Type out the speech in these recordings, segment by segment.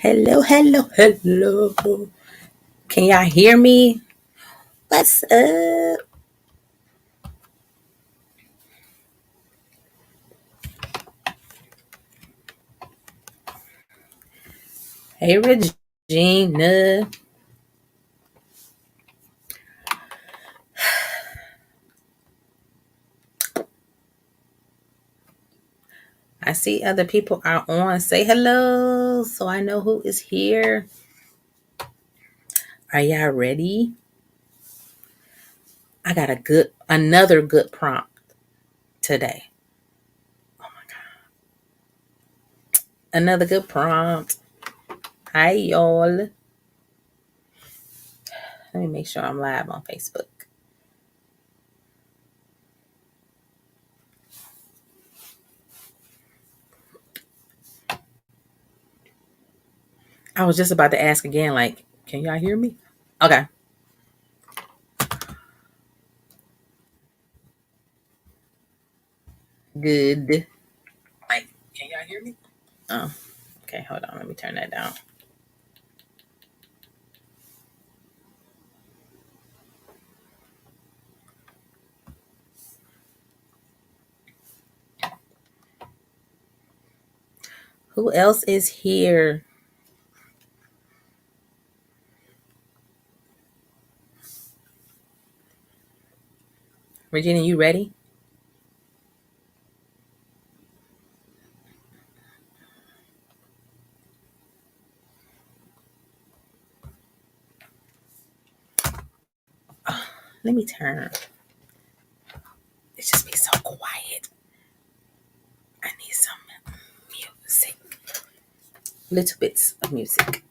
Hello, hello, hello. Can y'all hear me? What's up? Hey, Regina. I see other people are on. Say hello so I know who is here. Are y'all ready? I got another good prompt today. Oh my God. Another good prompt. Hi, y'all. Let me make sure I'm live on Facebook. I was just about to ask again, like, can y'all hear me? Okay. Good. Like, can y'all hear me? Oh, okay. Hold on. Let me turn that down. Who else is here? Regina, you ready? Let me turn. It just be so quiet. I need some music. Little bits of music.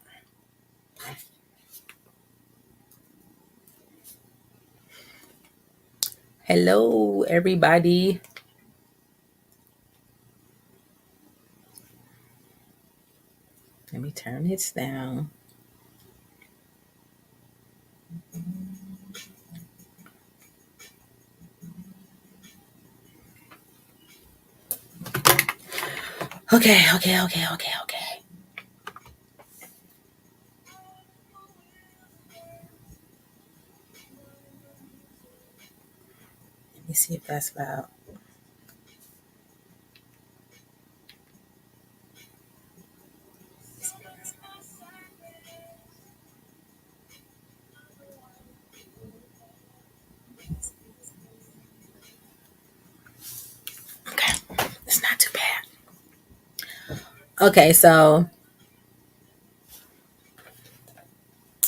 Hello, everybody. Let me turn this down. Okay. Let me see if that's loud. Okay, it's not too bad. Okay, so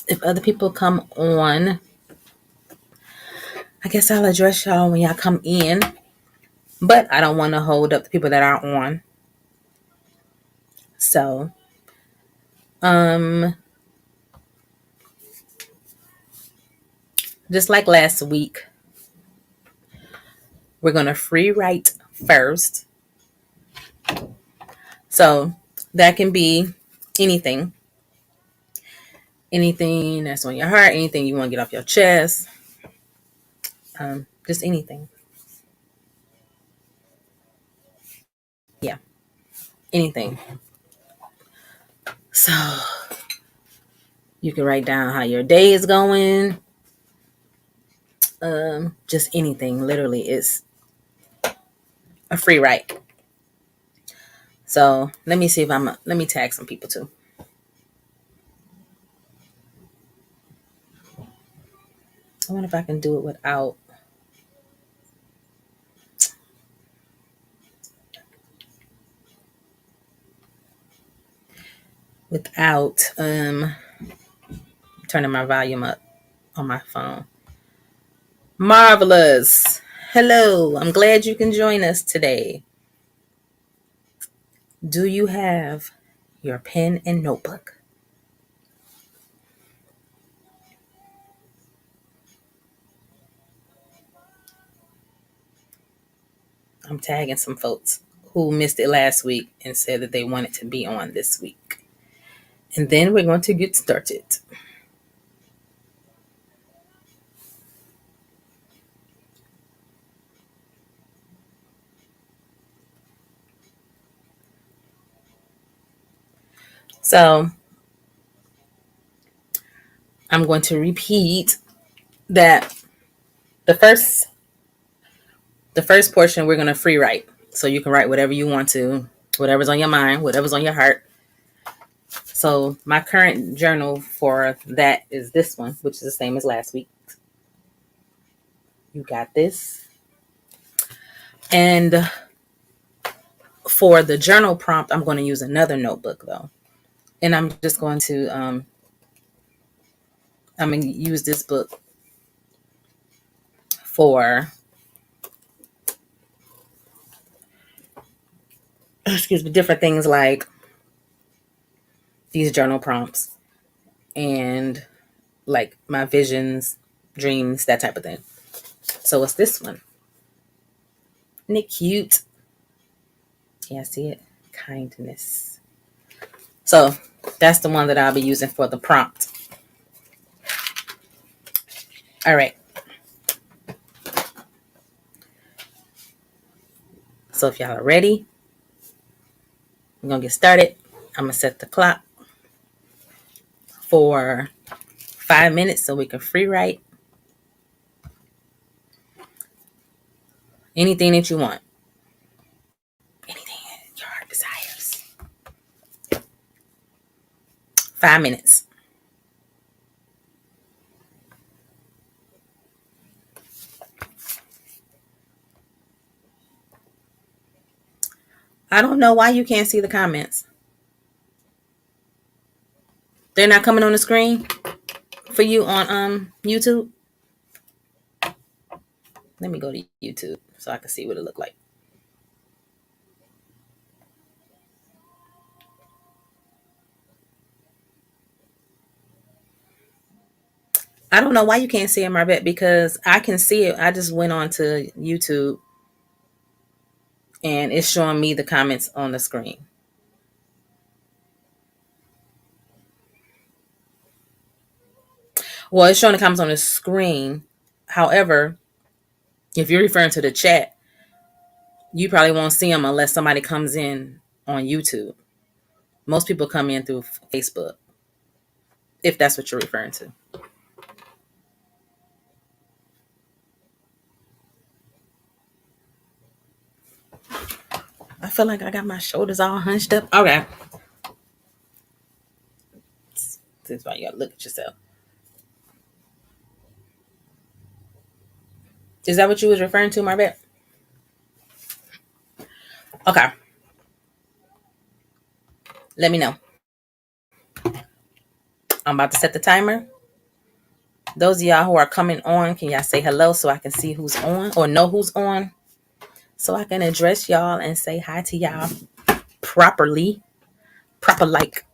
if other people come on, I guess I'll address y'all when y'all come in. But I don't want to hold up the people that are on. So, just like last week, we're gonna free write first. So that can be anything. Anything that's on your heart, anything you want to get off your chest. Just anything. Yeah, anything. So you can write down how your day is going. Just anything. Literally, it's a free write. So let me see if let me tag some people too. I wonder if I can do it without turning my volume up on my phone. Marvelous. Hello. I'm glad you can join us today. Do you have your pen and notebook? I'm tagging some folks who missed it last week and said that they wanted to be on this week. And then we're going to get started. So I'm going to repeat that the first portion we're going to free write. So you can write whatever you want to, whatever's on your mind, whatever's on your heart. So my current journal for that is this one, which is the same as last week. You got this. And for the journal prompt, I'm going to use another notebook though. And I'm just going to I'm going to use this book for different things like these journal prompts and like my visions, dreams, that type of thing. So it's this one. Isn't it cute? Yeah, see it? Kindness. So that's the one that I'll be using for the prompt. All right. So if y'all are ready, we're going to get started. I'm going to set the clock for 5 minutes so we can free write anything that you want. Anything your heart desires. 5 minutes. I don't know why you can't see the comments. They're not coming on the screen for you on YouTube. Let me go to YouTube so I can see what it look like. I don't know why you can't see it, Marbet, because I can see it. I just went on to YouTube and it's showing me the comments on the screen. Well, it's showing the comments on the screen. However, if you're referring to the chat, you probably won't see them unless somebody comes in on YouTube. Most people come in through Facebook, if that's what you're referring to. I feel like I got my shoulders all hunched up. Okay. This is why you gotta look at yourself. Is that what you was referring to, Marbet? Okay. Let me know. I'm about to set the timer. Those of y'all who are coming on, can y'all say hello so I can see who's on or know who's on? So I can address y'all and say hi to y'all properly. Proper like.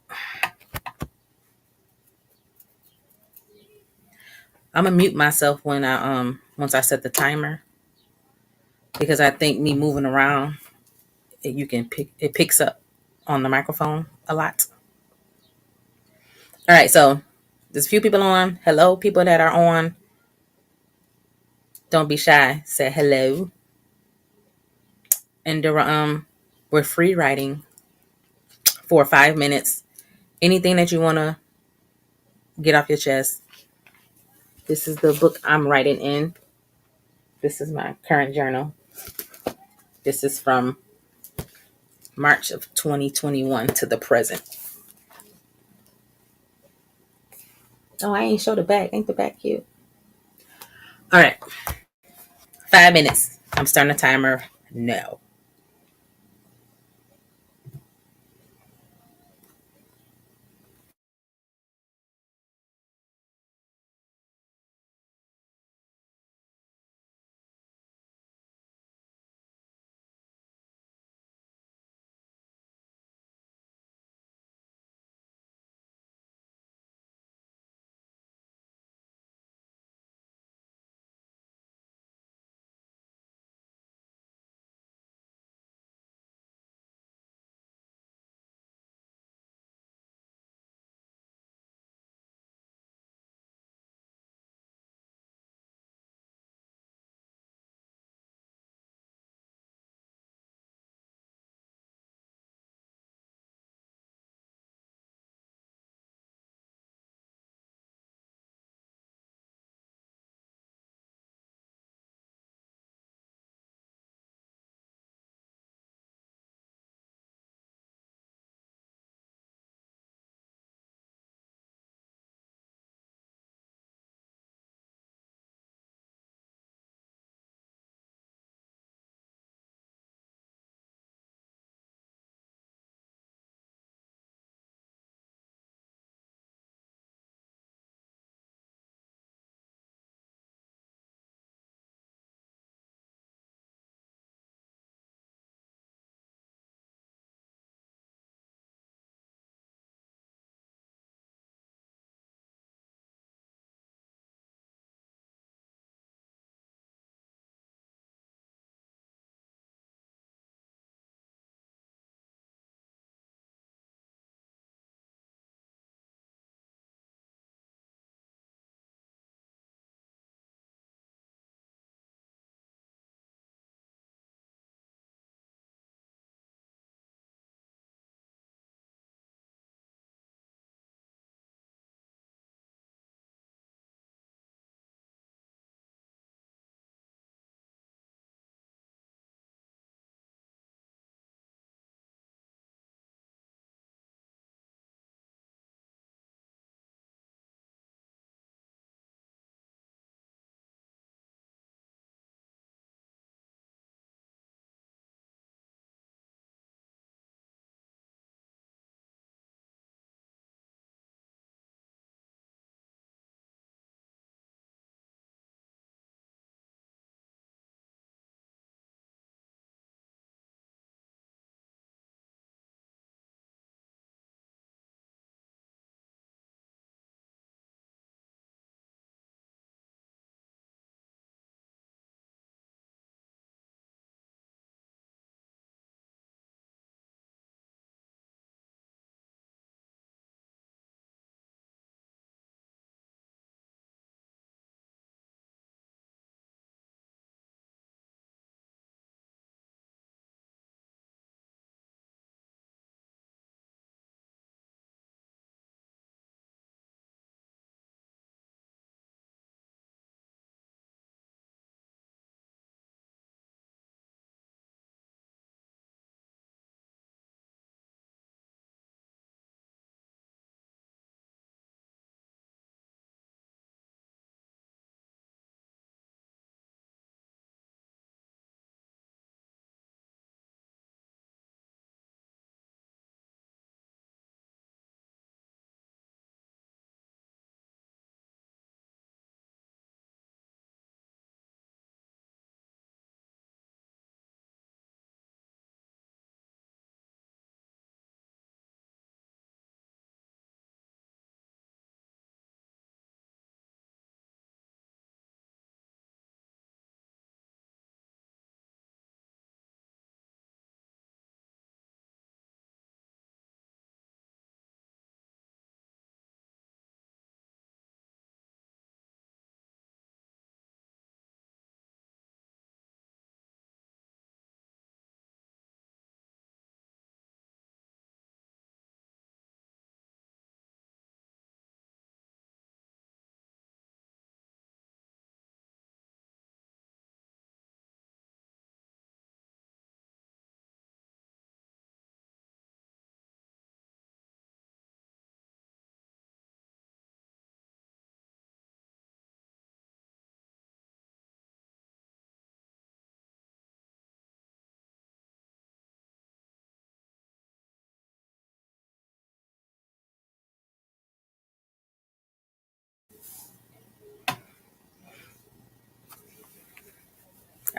I'm gonna mute myself when I once I set the timer because I think me moving around it picks up on the microphone a lot. All right, so there's a few people on. Hello, people that are on. Don't be shy. Say hello. And we're free writing for 5 minutes. Anything that you wanna get off your chest. This is the book I'm writing in. This is my current journal. This is from March of 2021 to the present. Oh, I ain't showed the back. Ain't the back cute? All right. 5 minutes. I'm starting a timer now.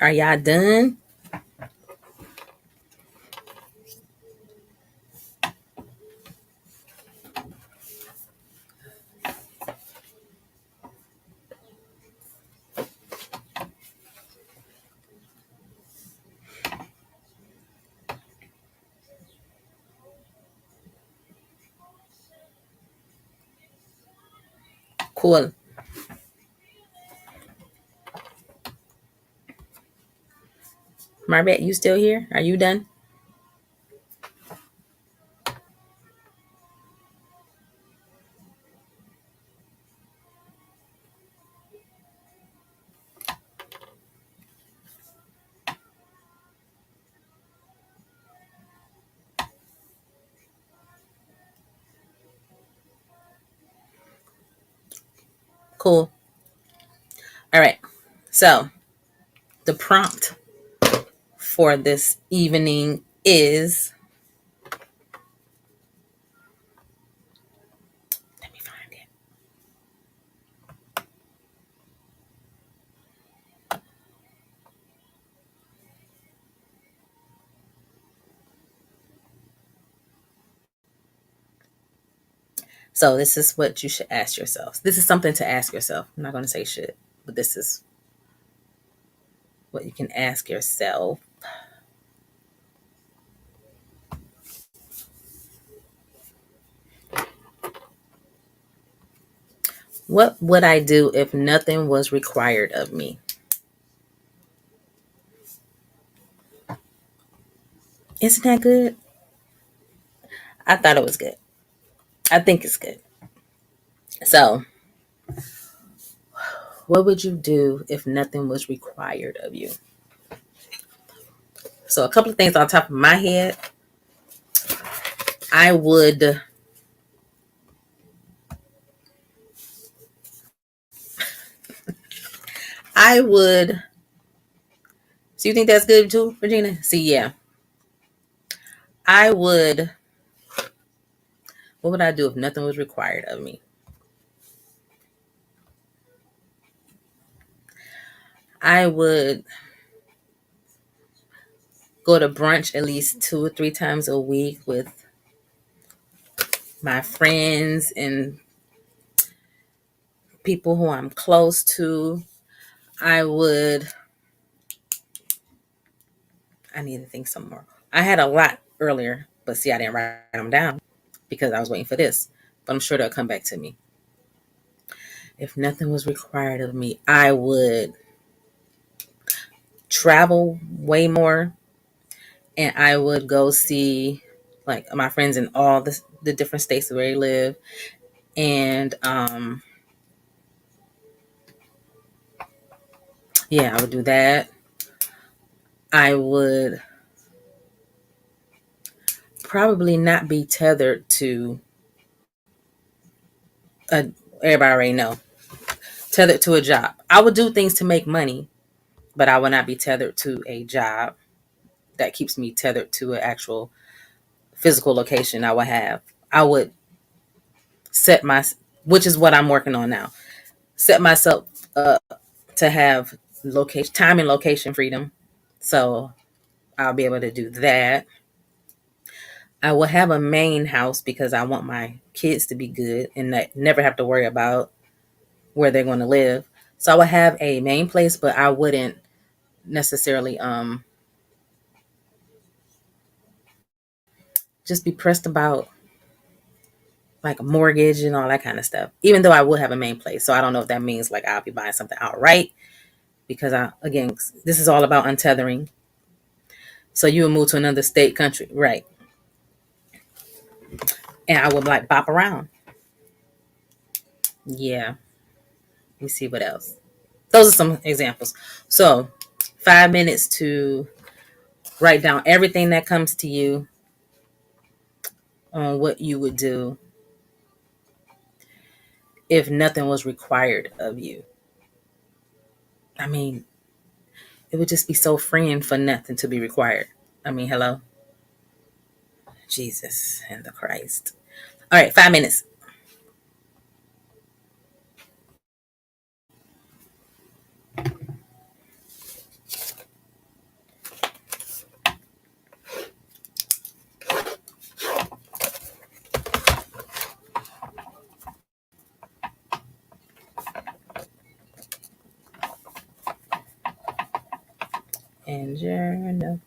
Are y'all done? Cool. Marbette, you still here? Are you done? Cool. All right. So the prompt for this evening is, let me find it. So this is what you should ask yourself. This is something to ask yourself. I'm not going to say should, but this is what you can ask yourself. What would I do if nothing was required of me? Isn't that good? I thought it was good. I think it's good. So, what would you do if nothing was required of you? So, a couple of things on top of my head. I would I would So you think that's good too, Regina? See, yeah. I would What would I do if nothing was required of me? I would go to brunch at least 2 or 3 times a week with my friends and people who I'm close to. I would, I need to think some more. I had a lot earlier, but see, I didn't write them down because I was waiting for this. But I'm sure they'll come back to me. If nothing was required of me, I would travel way more, and I would go see like my friends in all the different states where they live. And yeah, I would do that. I would probably not be tethered to a, everybody already know, tethered to a job. I would do things to make money, but I would not be tethered to a job that keeps me tethered to an actual physical location. I would set my, which is what I'm working on now, set myself up to have location, time and location freedom. So I'll be able to do that. I will have a main house because I want my kids to be good and not, never have to worry about where they're going to live. So I would have a main place, but I wouldn't necessarily just be pressed about like a mortgage and all that kind of stuff. Even though I would have a main place. So I don't know if that means like I'll be buying something outright because I, again, this is all about untethering. So you would move to another state, country, right? And I would like bop around. Yeah. Let me see what else. Those are some examples. So 5 minutes to write down everything that comes to you on what you would do if nothing was required of you. I mean, it would just be so freeing for nothing to be required. I mean, hello? Jesus and the Christ. All right, 5 minutes. Journal.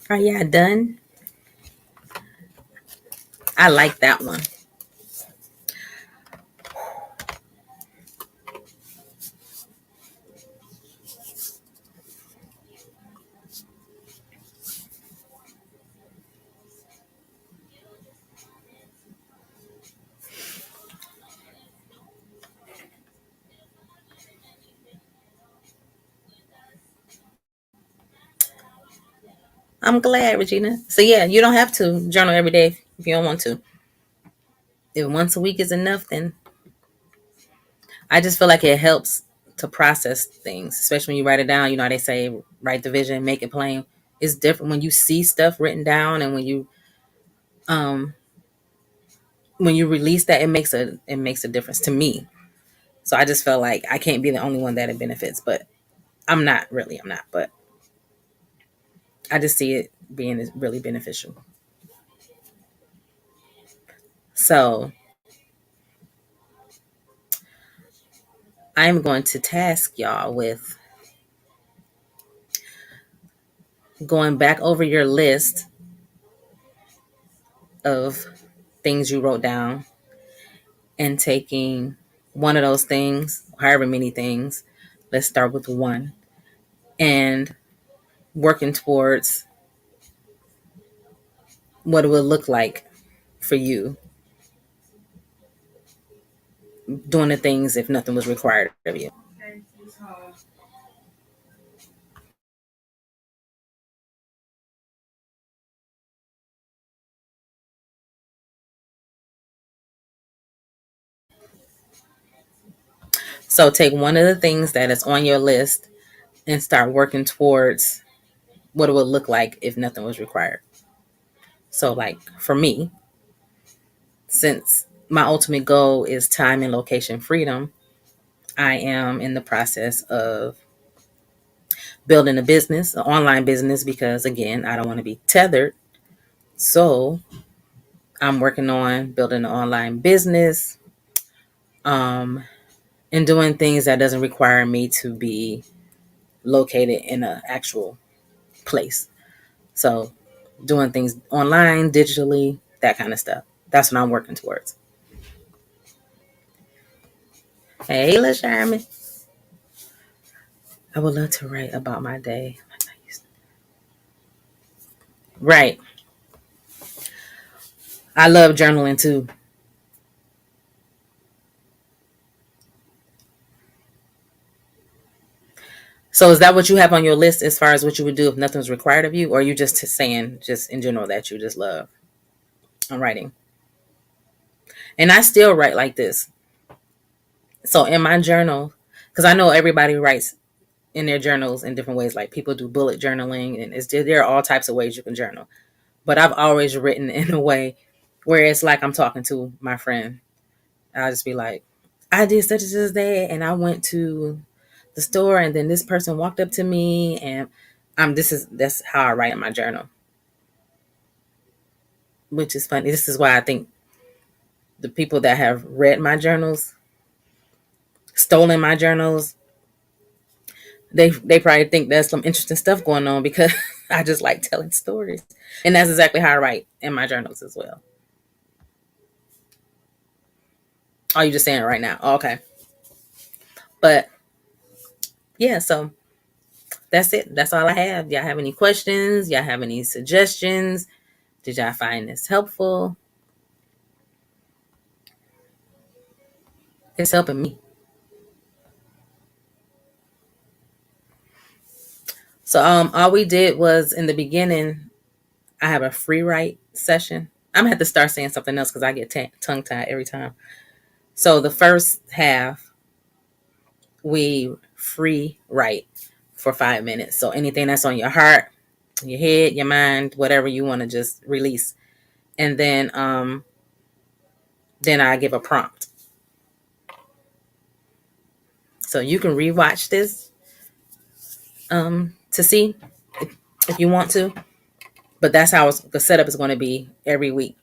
Are y'all done? I like that one. I'm glad, Regina. So yeah, you don't have to journal every day if you don't want to. If once a week is enough, then I just feel like it helps to process things, especially when you write it down. You know how they say write the vision, make it plain. It's different when you see stuff written down, and um when you release that, it makes a difference to me. So I just felt like I can't be the only one that it benefits, but I'm not really. I'm not, but I just see it being really beneficial. So I'm going to task y'all with going back over your list of things you wrote down and taking one of those things, however many things, let's start with one, and working towards what it would look like for you doing the things if nothing was required of you. So take one of the things that is on your list and start working towards what it would look like if nothing was required. So, like for me, since my ultimate goal is time and location freedom, I am in the process of building a business, an online business, because again, I don't want to be tethered. So, I'm working on building an online business, um, and doing things that doesn't require me to be located in an actual place. So, doing things online, digitally, that kind of stuff. That's what I'm working towards. Hey, La Sherman. I would love to write about my day. Right. I love journaling too. So is that what you have on your list as far as what you would do if nothing was required of you? Or are you just saying, just in general, that you just love writing? And I still write like this. So in my journal, because I know everybody writes in their journals in different ways. Like people do bullet journaling, and there are all types of ways you can journal. But I've always written in a way where it's like I'm talking to my friend. I'll just be like, I did such and such day, and I went to the store, and then this person walked up to me, and that's how I write in my journal, which is funny. This is why I think the people that have read my journals, stolen my journals, they probably think there's some interesting stuff going on because I just like telling stories, and that's exactly how I write in my journals as well. Are you just saying it right now? Oh, okay, but yeah, so that's it. That's all I have. Y'all have any questions? Y'all have any suggestions? Did y'all find this helpful? It's helping me. So all we did was in the beginning, I have a free write session. I'm gonna have to start saying something else because I get tongue tied every time. So the first half, we free write for 5 minutes. So anything that's on your heart, your head, your mind, whatever you want to just release, and then I give a prompt. So you can rewatch this to see if you want to, but that's how the setup is going to be every week.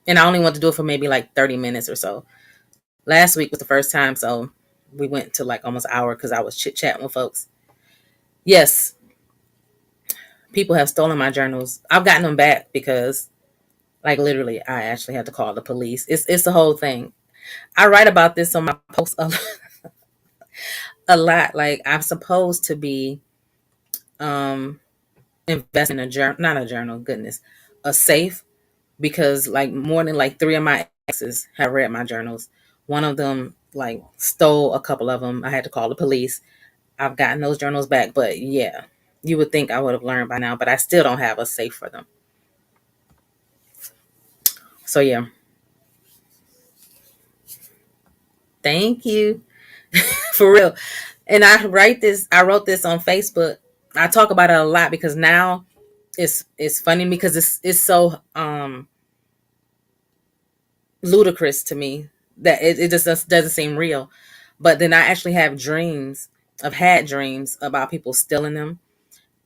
And I only want to do it for maybe like 30 minutes or so. Last week was the first time, so we went to like almost an hour because I was chit chatting with folks. Yes, People have stolen my journals. I've gotten them back because, like, literally, I actually had to call the police. It's the whole thing. I write about this on my posts a lot. Like, I'm supposed to be um investing in a journal, not a journal, goodness, a safe, because like more than like three of my exes have read my journals. One of them like stole a couple of them. I had to call the police. I've gotten those journals back, but yeah, you would think I would have learned by now, but I still don't have a safe for them. So yeah, thank you for real. And I wrote this on Facebook. I talk about it a lot because now it's funny because it's so ludicrous to me that it just doesn't seem real. But then I actually have dreams. I've had dreams about people stealing them,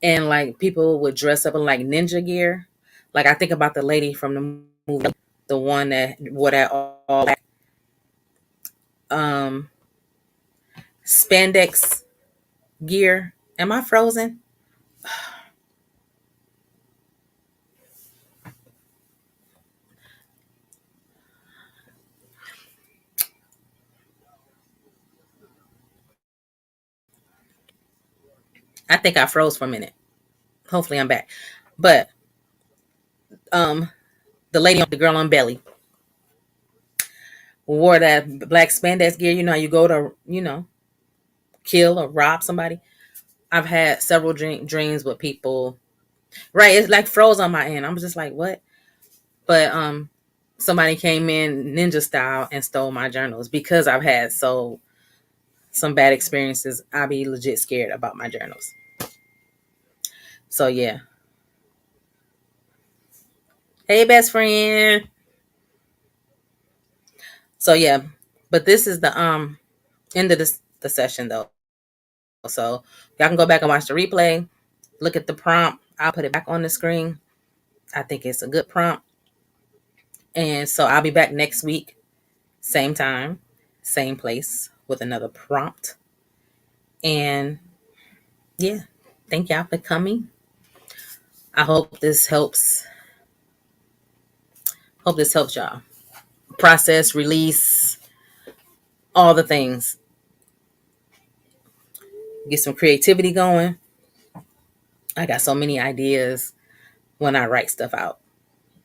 and like people would dress up in like ninja gear. Like I think about the lady from the movie, the one that wore that all black, um spandex gear. Am I frozen? I think I froze for a minute. Hopefully I'm back. But um the lady, the girl on belly, wore that black spandex gear. You know how you go to, kill or rob somebody. I've had several dreams with people. Right, it's like froze on my end. I'm just like, what? But somebody came in ninja style and stole my journals because I've had some bad experiences. I be legit scared about my journals. So yeah. Hey, best friend. So yeah, but this is the end of the session though. So y'all can go back and watch the replay. Look at the prompt. I'll put it back on the screen. I think it's a good prompt. And so I'll be back next week, same time, same place with another prompt. And yeah, thank y'all for coming. I hope this helps. Hope this helps y'all process, release, all the things. Get some creativity going. I got so many ideas when I write stuff out.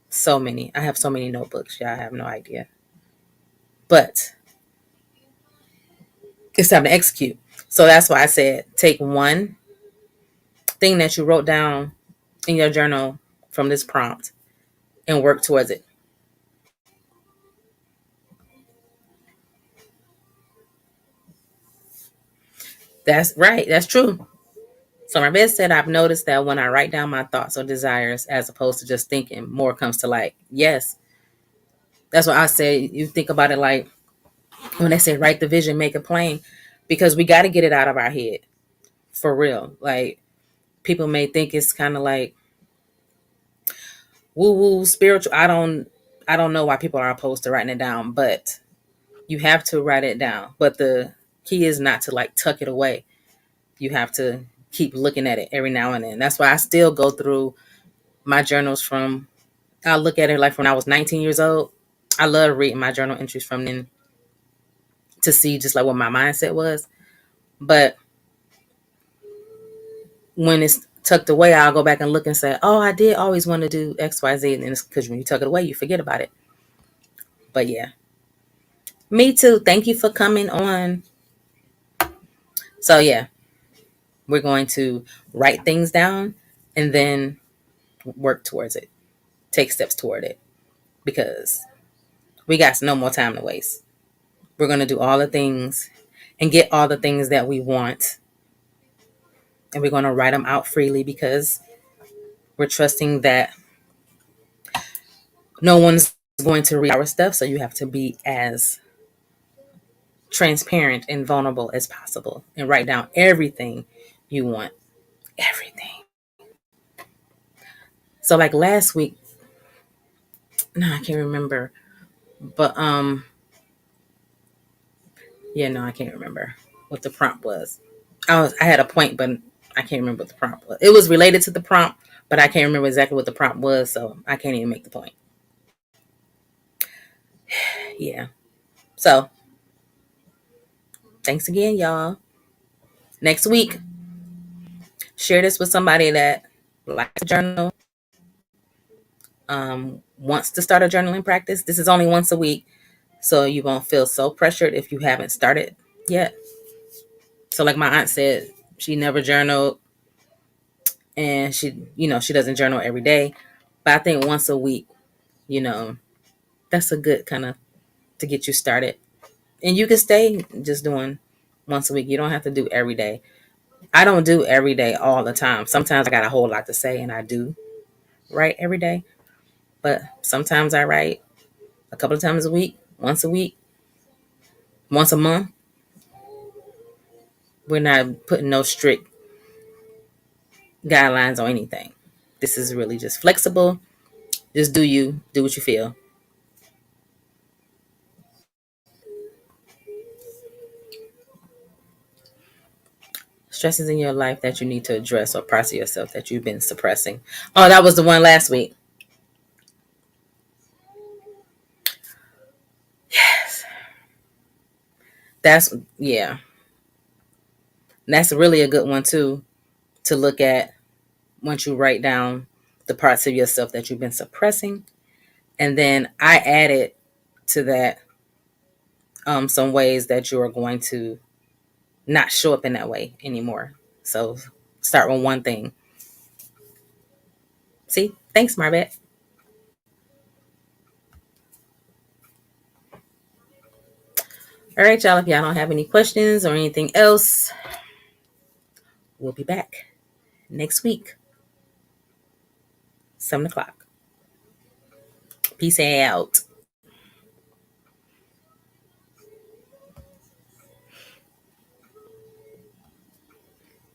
So many. I have so many notebooks. Y'all have no idea. But it's time to execute. So that's why I said take one thing that you wrote down in your journal from this prompt and work towards it. That's right. That's true. So my vet said I've noticed that when I write down my thoughts or desires as opposed to just thinking, more comes to light. Yes. That's what I say. You think about it like when they say write the vision, make it plain, because we got to get it out of our head for real. Like people may think it's kind of like woo woo spiritual. I don't know why people are opposed to writing it down, but you have to write it down. But the key is not to like tuck it away. You have to keep looking at it every now and then. That's why I still go through my journals from, I'll look at it like when I was 19 years old. I love reading my journal entries from then to see just like what my mindset was. But when it's tucked away, I'll go back and look and say, oh, I did always want to do X, Y, Z. And then it's because when you tuck it away, you forget about it. But yeah, me too. Thank you for coming on. So yeah, we're going to write things down and then work towards it, take steps toward it, because we got no more time to waste. We're going to do all the things and get all the things that we want. And we're going to write them out freely because we're trusting that no one's going to read our stuff. So you have to be as transparent and vulnerable as possible and write down everything you want. Everything. So like last week, no, I can't remember. But yeah, no, I can't remember what the prompt was. I had a point, but I can't remember what the prompt was. It was related to the prompt, but I can't remember exactly what the prompt was, so I can't even make the point. Yeah. So thanks again, y'all. Next week, share this with somebody that likes to journal, wants to start a journaling practice. This is only once a week, so you won't feel so pressured if you haven't started yet. So, like my aunt said, she never journaled, and she doesn't journal every day. But I think once a week, you know, that's a good kind of to get you started. And you can stay just doing once a week. You don't have to do every day. I don't do every day all the time. Sometimes I got a whole lot to say, and I do write every day. But sometimes I write a couple of times a week, once a month. We're not putting no strict guidelines on anything. This is really just flexible. Just do what you feel. Stresses in your life that you need to address or process yourself that you've been suppressing. Oh, that was the one last week. That's yeah. That's really a good one too to look at once you write down the parts of yourself that you've been suppressing. And then I added to that some ways that you are going to not show up in that way anymore. So start with one thing. See? Thanks, Marbet. All right, y'all. If y'all don't have any questions or anything else, we'll be back next week, 7 o'clock. Peace out.